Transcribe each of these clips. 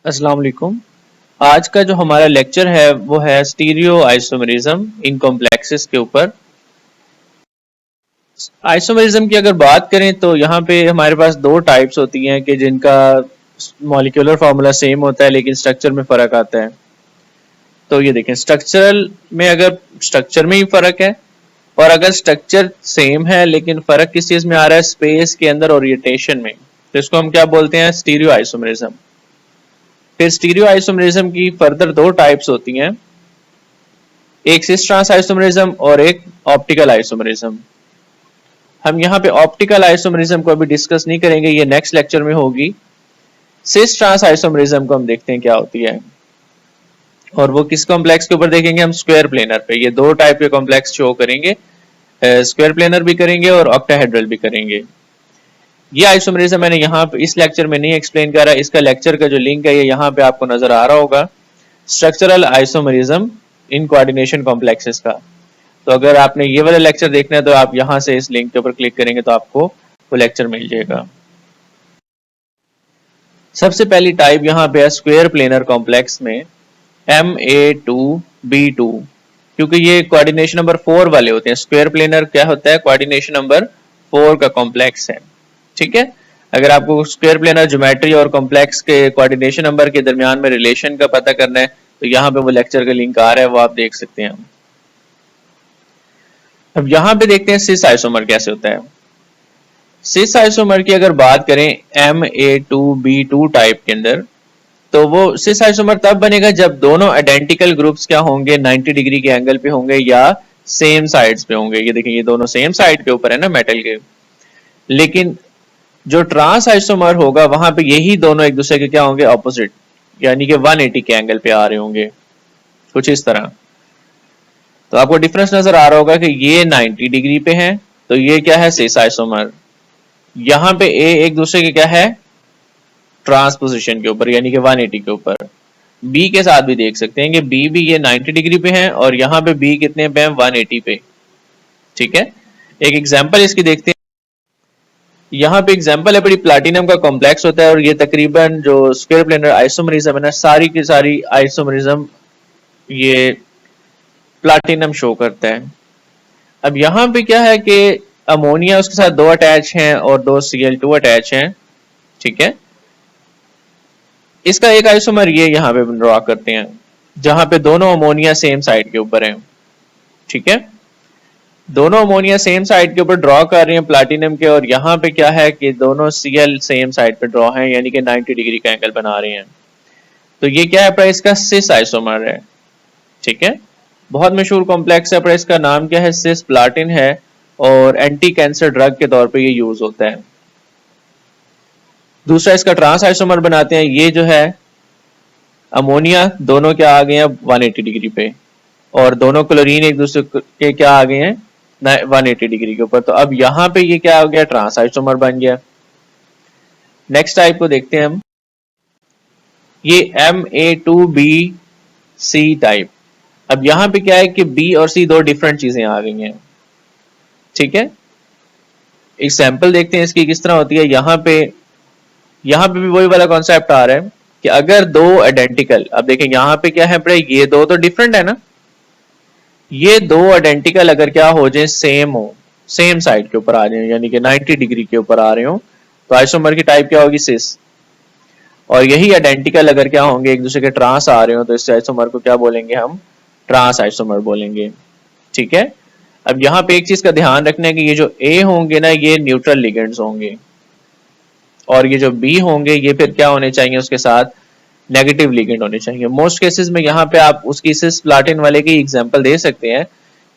अस्सलाम वालेकुम। आज का जो हमारा लेक्चर है वो है स्टीरियो आइसोमेरिज्म इन कॉम्प्लेक्सेस के ऊपर। आइसोमेरिज्म की अगर बात करें तो यहाँ पे हमारे पास दो टाइप्स होती हैं कि जिनका मॉलिक्यूलर फार्मूला सेम होता है लेकिन स्ट्रक्चर में फर्क आता है। तो ये देखें, स्ट्रक्चरल में अगर स्ट्रक्चर में ही फर्क है और अगर स्ट्रक्चर सेम है लेकिन फर्क किस चीज में आ रहा है, स्पेस के अंदर ओरिएंटेशन में, तो इसको हम क्या बोलते हैं, स्टीरियो आइसोमेरिज्म। फिर स्टीरियो आइसोमेरिज्म की फर्दर दो टाइप्स होती हैं, एक सिस ट्रांस आइसोमेरिज्म और एक ऑप्टिकल आइसोमेरिज्म। हम यहाँ पे ऑप्टिकल आइसोमेरिज्म को अभी डिस्कस नहीं करेंगे, ये नेक्स्ट लेक्चर में होगी। सिस ट्रांस आइसोमेरिज्म को हम देखते हैं क्या होती है, और वो किस कॉम्प्लेक्स के ऊपर देखेंगे हम, स्क्वायर प्लेनर पे। ये दो टाइप के कॉम्प्लेक्स शो करेंगे, स्क्वायर प्लेनर भी करेंगे और ऑक्टाहेड्रल भी करेंगे। ये आइसोमेरिज्म मैंने यहाँ पे इस लेक्चर में नहीं एक्सप्लेन करा, इसका लेक्चर का जो लिंक है ये यहाँ पे आपको नजर आ रहा होगा, structural isomerism in coordination complexes का। तो अगर आपने ये वाला लेक्चर देखना है तो आप यहाँ से इस लिंक के ऊपर क्लिक करेंगे तो आपको वो लेक्चर मिल जाएगा। सबसे पहली टाइप यहाँ पे है स्क्वायर प्लेनर कॉम्प्लेक्स में MA2B2, क्योंकि ये कोऑर्डिनेशन नंबर 4 वाले होते हैं। स्क्वायर प्लेनर क्या होता है, कोऑर्डिनेशन नंबर 4 का कॉम्प्लेक्स है। ठीक है, अगर आपको स्क्वायर प्लेनर ज्योमेट्री और कॉम्प्लेक्स के कोऑर्डिनेशन नंबर के दरमियान में रिलेशन का पता करना है तो यहाँ पे वो लेक्चर का लिंक आ रहा है, वो आप देख सकते हैं। अब यहाँ पे देखते हैं सिस आइसोमर कैसे होता है। सिस आइसोमर की अगर बात करें MA2B2 टाइप के अंदर, तो वो सिस आइसोमर तब बनेगा जब दोनों आइडेंटिकल ग्रुप्स क्या होंगे, 90 डिग्री के एंगल पे होंगे या सेम साइड्स पे होंगे। ये देखिए, ये दोनों सेम साइड के ऊपर है ना मेटल के। लेकिन जो ट्रांस आइसोमर होगा वहां पे यही दोनों एक दूसरे के क्या होंगे, ऑपोजिट, यानी कि 180 के एंगल पे आ रहे होंगे, कुछ इस तरह। तो आपको डिफरेंस नजर आ रहा होगा कि ये 90 डिग्री पे है तो ये क्या है, सिस आइसोमर। यहाँ पे ए एक दूसरे के क्या है, ट्रांस पोजीशन के ऊपर, यानी कि 180 के ऊपर। बी के साथ भी देख सकते हैं कि बी भी ये 90 डिग्री पे है और यहाँ पे बी कितने पे है, 180 पे। ठीक है, एक एग्जांपल इसकी देखते हैं। यहाँ पे एग्जांपल है, बड़ी प्लैटिनम का कॉम्प्लेक्स होता है और ये तकरीबन जो स्क्वायर प्लेनर आइसोमेरिज्म है ना, सारी की सारी आइसोमेरिज्म ये प्लैटिनम शो करता है। अब यहाँ पे क्या है कि अमोनिया उसके साथ दो अटैच हैं और दो Cl2 अटैच हैं। ठीक है, इसका एक आइसोमर ये यहाँ पे ड्रॉ करते हैं जहां पे दोनों अमोनिया सेम साइड के ऊपर हैं। ठीक है, दोनों अमोनिया सेम साइड के ऊपर ड्रॉ कर रहे हैं प्लैटिनम के, और यहाँ पे क्या है कि दोनों Cl सेम साइड पे ड्रॉ हैं, यानी कि 90 डिग्री का एंगल बना रहे हैं। तो ये क्या है, पर इसका सिस आइसोमर है। ठीक है, बहुत मशहूर कॉम्प्लेक्स है, पर इसका नाम क्या है, सिस प्लाटिन है, और एंटी कैंसर ड्रग के तौर पे ये यूज होता है। दूसरा इसका ट्रांस आइसोमर बनाते हैं, ये जो है अमोनिया दोनों क्या आ गए हैं 180 डिग्री पे, और दोनों क्लोरीन एक दूसरे के क्या आ गए हैं 180 डिग्री के ऊपर। तो अब यहाँ पे ये क्या हो गया, ट्रांस आइसोमर बन गया। नेक्स्ट टाइप को देखते हैं हम, ये MA2BC टाइप। अब यहाँ पे क्या है कि B और C दो डिफरेंट चीजें आ गई हैं। ठीक है, एक सैंपल देखते हैं इसकी किस तरह होती है। यहाँ पे भी वही वाला कॉन्सेप्ट आ रहा है कि अगर दो आइडेंटिकल, अब देखें यहाँ पे क्या है, ये दो तो डिफरेंट है ना, ये दो आइडेंटिकल अगर क्या हो जाए, सेम हो, सेम साइड के ऊपर आ जाए, यानी कि 90 डिग्री के ऊपर आ रहे हो, तो आइसोमर की टाइप क्या होगी, सिस। और यही आइडेंटिकल अगर क्या होंगे, एक दूसरे के ट्रांस आ रहे हो, तो इस आइसोमर को क्या बोलेंगे हम, ट्रांस आइसोमर बोलेंगे। ठीक है, अब यहाँ पे एक चीज का ध्यान रखना है कि ये जो ए होंगे ना, ये न्यूट्रल लिगेंड्स होंगे, और ये जो बी होंगे ये फिर क्या होने चाहिए, उसके साथ नेगेटिव लिगेंड होने चाहिए। मोस्ट केसेस में यहाँ पे आप उसकी सिस प्लाटिन वाले की एग्जांपल दे सकते हैं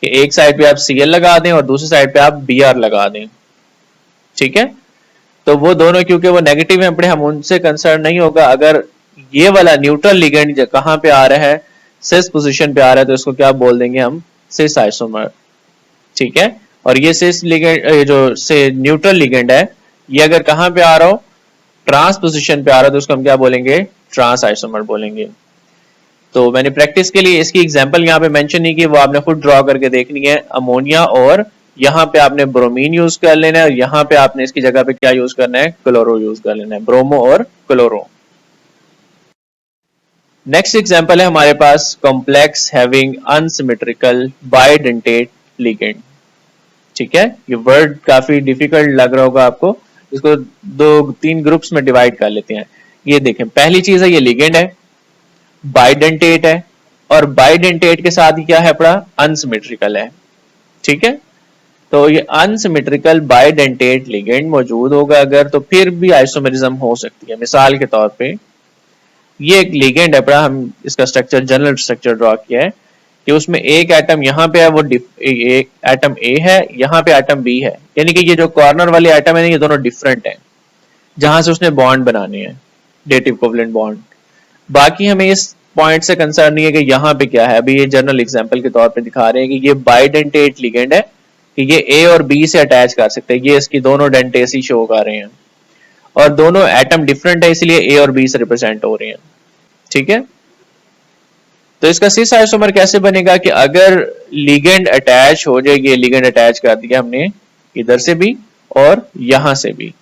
कि एक साइड पे आप Cl लगा दें और दूसरी साइड पे आप Br लगा दें। ठीक है, तो वो दोनों क्योंकि वो नेगेटिव है, हम उनसे कंसर्न नहीं होगा। अगर ये वाला न्यूट्रल लिगेंड कहाँ पे आ रहा है, सिस पोजिशन पे आ रहा है, तो इसको क्या बोल देंगे हम, सिस आइसोमर। ठीक है, और ये सिस लिगेंड जो से न्यूट्रल लिगेंड है, ये अगर कहाँ पे आ रहा हो, ट्रांस पोजीशन पे आ रहा है, तो उसको हम क्या बोलेंगे, ट्रांस आइसोमर बोलेंगे। तो मैंने प्रैक्टिस के लिए इसकी एग्जांपल यहाँ पे मेंशन नहीं की, वो आपने खुद ड्रॉ करके देखनी है। अमोनिया और यहाँ पे आपने ब्रोमीन यूज कर लेना है, और यहाँ पे आपने इसकी जगह पे क्या यूज करना है, क्लोरो यूज कर लेना है, ब्रोमो और क्लोरो। नेक्स्ट एग्जांपल है हमारे पास complex having unsymmetrical bidentate ligand. ठीक है, ये वर्ड काफी डिफिकल्ट लग रहा होगा आपको, इसको दो तीन ग्रुप्स में डिवाइड कर लेते हैं। ये देखें, पहली चीज है ये लिगेंड है, बाइडेंटेट है, और बाइडेंटेट के साथ ही क्या है अपना अनसिमेट्रिकल है। ठीक है, तो ये अनसिमेट्रिकल बाइडेंटेट लिगेंड मौजूद होगा अगर, तो फिर भी आइसोमेरिज्म हो सकती है। मिसाल के तौर पे ये एक लिगेंड है अपना, हम इसका स्ट्रक्चर जनरल स्ट्रक्चर ड्रॉ किया है कि उसमें एक एटम यहाँ पे है, वो एक एटम ए है, यहाँ पे एटम बी है, यानी कि ये जो कॉर्नर वाले एटम है ये दोनों डिफरेंट हैं, जहां से उसने बॉन्ड बनाने हैं, डेटिव कोवलेंट बॉन्ड। बाकी हमें इस पॉइंट से कंसर्न नहीं है कि यहाँ पे क्या है, अभी ये जनरल एग्जांपल के तौर पे दिखा रहे हैं कि ये बाइडेंटेट लिगेंड है, कि ये ए और बी से अटैच कर सकते हैं, ये इसकी दोनों डेंटेसी शो कर रहे हैं, और दोनों एटम डिफरेंट है इसलिए ए और बी से रिप्रेजेंट हो रहे हैं। ठीक है, तो इसका सिस आइसोमर कैसे बनेगा कि अगर लिगेंड अटैच हो जाएगी, लिगेंड अटैच कर दिया हमने इधर से भी और यहां से भी,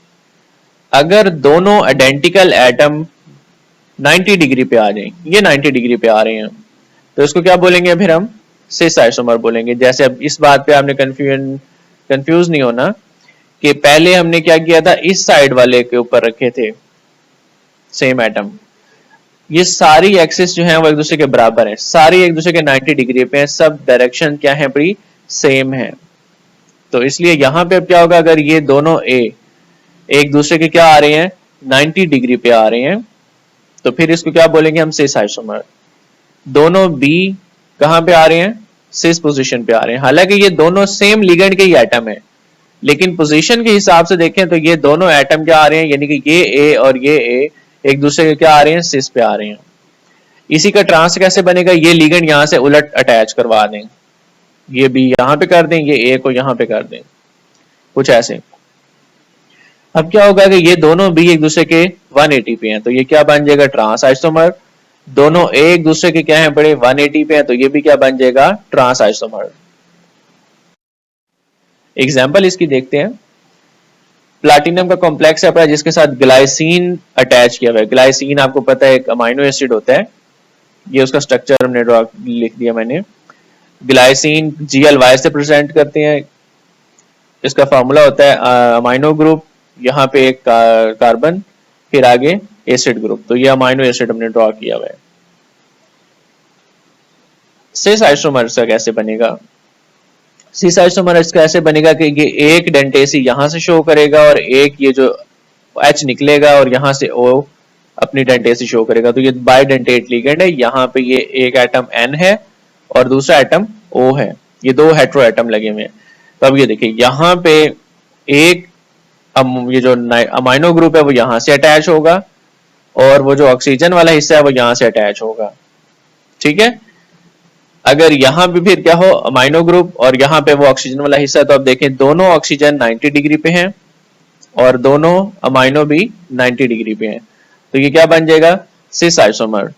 अगर दोनों आइडेंटिकल एटम 90 डिग्री पे आ जाए, ये 90 डिग्री पे आ रहे हैं, तो इसको क्या बोलेंगे फिर हम सिस आइसोमर बोलेंगे। जैसे अब इस बात पे आपने कंफ्यूज नहीं होना कि पहले हमने क्या किया था, इस साइड वाले के ऊपर रखे थे सेम एटम, ये सारी एक्सिस जो है वो एक दूसरे के बराबर है, सारी एक दूसरे के 90 डिग्री पे है, सब डायरेक्शन क्या है बड़ी सेम है। तो इसलिए यहां पे अब क्या होगा, अगर ये दोनों ए एक दूसरे के क्या आ रहे हैं 90 डिग्री पे आ रहे हैं, तो फिर इसको क्या बोलेंगे हम सिस आइसोमर। दोनों बी कहां पे आ रहे हैं, सिस पोजीशन पे आ रहे हैं, हालांकि ये दोनों सेम लिगेंड के ही एटम है, लेकिन पोजीशन के हिसाब से देखें तो ये दोनों एटम क्या आ रहे हैं, यानी कि ये ए और ये ए एक दूसरे के क्या आ रहे हैं, सिस पे आ रहे हैं। इसी का ट्रांस कैसे बनेगा, ये लिगेंड यहां से उलट अटैच करवा दें, ये बी यहां पे कर दें, ये ए को यहां पे कर दें, कुछ ऐसे। अब क्या होगा कि ये दोनों बी एक दूसरे के 180 पे हैं, तो ये क्या बन जाएगा ट्रांस आइसोमर। दोनों ए एक दूसरे के क्या है बड़े 180 पे हैं, तो ये भी क्या बन जाएगा ट्रांस आइसोमर। एग्जाम्पल इसकी देखते हैं, प्लैटिनम का कॉम्प्लेक्स है अपना जिसके साथ ग्लाइसिन अटैच किया हुआ है। ग्लाइसिन आपको पता है एक अमाइनो एसिड होता है, ये उसका स्ट्रक्चर हमने ड्रॉ लिख दिया मैंने। ग्लाइसिन GLY से प्रेजेंट करते हैं, इसका फार्मूला होता है अमाइनो ग्रुप, यहाँ पे एक कार्बन, फिर आगे एसिड ग्रुप, तो ये अमाइनो एसिड हमने ड्रॉ किया हुआ है। सिस आइसोमर का कैसे बनेगा, सिस आइसोमर इसका ऐसे बनेगा कि ये एक डेंटेसी यहां से शो करेगा और एक ये जो H निकलेगा और यहां से O अपनी डेंटेसी शो करेगा, तो ये बाइडेंटेट लिगेंड है। यहाँ पे ये एक एटम N है और दूसरा एटम O है, ये दो हेट्रो एटम लगे हुए हैं। तो अब ये देखिए यहाँ पे एक ये जो अमाइनो ग्रुप है वो यहां से अटैच होगा और वो जो ऑक्सीजन वाला हिस्सा है वो यहां से अटैच होगा। ठीक है, अगर यहाँ पे फिर क्या हो अमाइनो ग्रुप और यहाँ पे वो ऑक्सीजन वाला हिस्सा, तो अब देखें दोनों ऑक्सीजन 90 डिग्री पे हैं और दोनों अमाइनो भी 90 डिग्री पे हैं, तो ये क्या बन जाएगा सिस आइसोमर।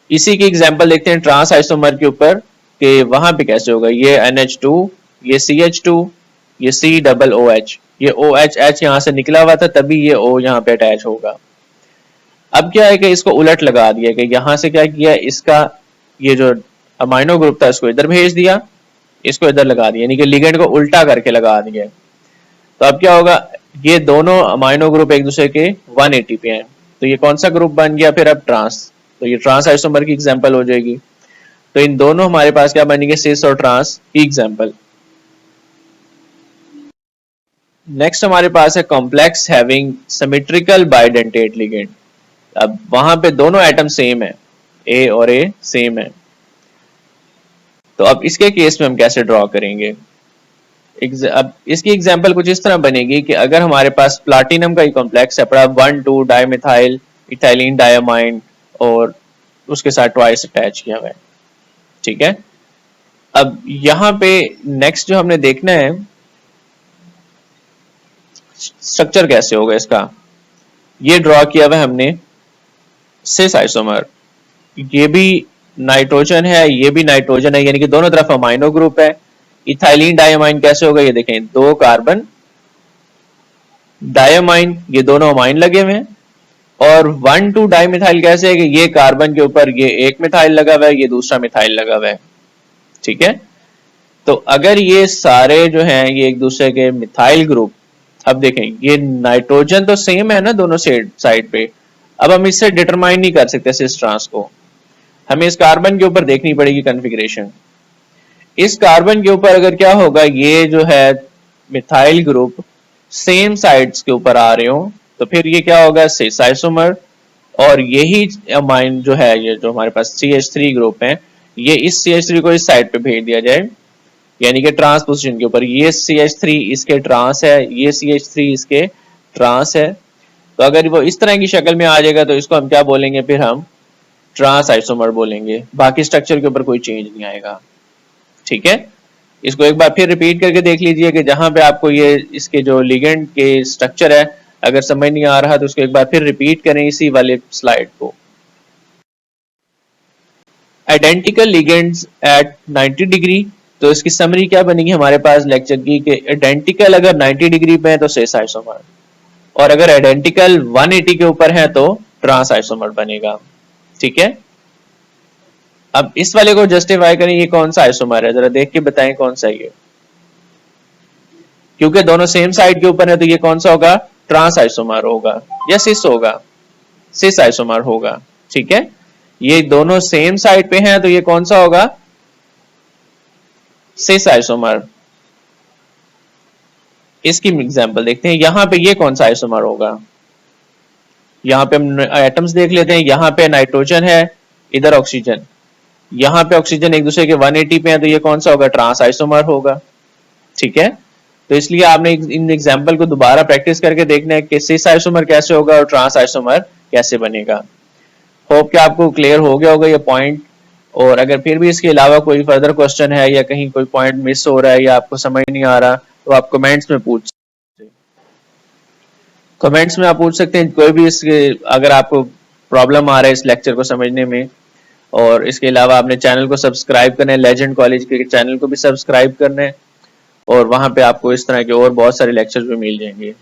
इसी की एग्जांपल देखते हैं ट्रांस आइसोमर के ऊपर कि वहां पे कैसे होगा। ये NH2, ये CH2, ये COOH, ये OH यहां से निकला हुआ था तभी ये O यहाँ पे अटैच होगा। अब क्या है कि इसको उलट लगा दिया कि यहां से क्या किया, इसका ये जो अमाइनो ग्रुप था इसको इधर भेज दिया, इसको इधर लगा दिया, यानी कि लिगेंड को उल्टा करके लगा दिया। तो अब क्या होगा, ये दोनों अमाइनो ग्रुप एक दूसरे के 180 पे हैं, तो ये कौन सा ग्रुप बन गया फिर अब ट्रांस, तो ये ट्रांस आइसोमर की एग्जांपल हो जाएगी। तो इन दोनों हमारे पास क्या बनेंगे सिस और ट्रांस की एग्जांपल। नेक्स्ट हमारे पास है complex having symmetrical bidentate ligand. अब वहां पे दोनों एटम सेम है, ए और ए सेम है, तो अब इसके केस में हम कैसे ड्रॉ करेंगे। अब इसकी एग्जांपल कुछ इस तरह बनेगी कि अगर हमारे पास प्लैटिनम का कॉम्प्लेक्स है पड़ा 1,2 डाइमिथाइल इथाइलिन डायमाइन और उसके साथ ट्वाइस अटैच किया हुआ है। ठीक है, अब यहां पे नेक्स्ट जो हमने देखना है स्ट्रक्चर कैसे होगा इसका, ये ड्रॉ किया हुआ है हमने सिस आइसोमर। ये भी नाइट्रोजन है, ये भी नाइट्रोजन है, यानी कि दोनों तरफ अमाइनो ग्रुप है। इथाइलिन डायमाइन कैसे होगा, ये देखें 2 कार्बन डायमाइन, ये दोनों अमाइन लगे हुए हैं और 1,2 डाइमिथाइल कैसे है कि ये कार्बन के ऊपर ये एक मिथाइल लगा हुआ है, ये दूसरा मिथाइल लगा हुआ है, ठीक है। तो अगर ये सारे जो हैं ये एक दूसरे के मिथाइल ग्रुप, अब देखें ये नाइट्रोजन तो सेम है ना दोनों साइड पे, अब हम इससे डिटरमाइन नहीं कर सकते सिस ट्रांस को, हमें इस कार्बन के ऊपर देखनी पड़ेगी कॉन्फ़िगरेशन। इस कार्बन के ऊपर अगर क्या होगा, ये जो है मिथाइल ग्रुप सेम साइड्स के ऊपर आ रहे हो, तो फिर ये क्या होगा सिस आइसोमर, और यही अमाइन जो है ये जो हमारे पास CH3 ग्रुप है, ये इस CH3 को इस साइड पे भेज दिया जाए, यानी कि ट्रांस पोजीशन के ऊपर, ये CH3 इसके ट्रांस है, ये CH3 इसके ट्रांस है। तो अगर वो इस तरह की शक्ल में आ जाएगा तो इसको हम क्या बोलेंगे, फिर हम ट्रांस आइसोमर बोलेंगे, बाकी स्ट्रक्चर के ऊपर कोई चेंज नहीं आएगा, ठीक है। इसको एक बार फिर रिपीट करके देख लीजिए कि जहां पे आपको ये इसके जो लिगेंड के स्ट्रक्चर है अगर समझ नहीं आ रहा तो उसको एक बार फिर रिपीट करें इसी वाले स्लाइड को। आइडेंटिकल लिगेंड्स एट 90 डिग्री, तो इसकी समरी क्या बनेगी हमारे पास लेक्चर की कि आइडेंटिकल अगर 90 डिग्री पे है तो सिस आइसोमर, और अगर आइडेंटिकल 180 के ऊपर है तो ट्रांस आइसोमर बनेगा, ठीक है। अब इस वाले को जस्टिफाई करें, ये कौन सा आइसोमर है, जरा देख के बताएं कौन सा है ये, क्योंकि दोनों सेम साइड के ऊपर है तो ये कौन सा होगा, ट्रांस आइसोमर होगा या सिस होगा, सिस आइसोमर होगा, ठीक है। ये दोनों सेम साइड पे हैं तो ये कौन सा होगा, सिस आइसोमर। इसकी एग्जांपल देखते हैं, यहां पे ये कौन सा आइसोमर होगा, यहां पे हम एटम्स देख लेते हैं, यहां पे नाइट्रोजन है, इधर ऑक्सीजन, यहां पे ऑक्सीजन एक दूसरे के 180 पे है तो ये कौन सा होगा, ट्रांस आइसोमर होगा, ठीक है। तो इसलिए आपने इन एग्जांपल को दोबारा प्रैक्टिस करके देखना है कि सिस आइसोमर कैसे होगा और ट्रांस आइसोमर कैसे बनेगा। होप कि आपको क्लियर हो गया होगा ये पॉइंट, और अगर फिर भी इसके अलावा कोई फर्दर क्वेश्चन है या कहीं कोई पॉइंट मिस हो रहा है या आपको समझ नहीं आ रहा तो आप कमेंट्स में पूछ सकते हैं कोई भी इसके, अगर आपको प्रॉब्लम आ रहा है इस लेक्चर को समझने में। और इसके अलावा आपने चैनल को सब्सक्राइब करना है, लेजेंड कॉलेज के चैनल को भी सब्सक्राइब करना है, और वहां पे आपको इस तरह के और बहुत सारे लेक्चर्स भी मिल जाएंगे।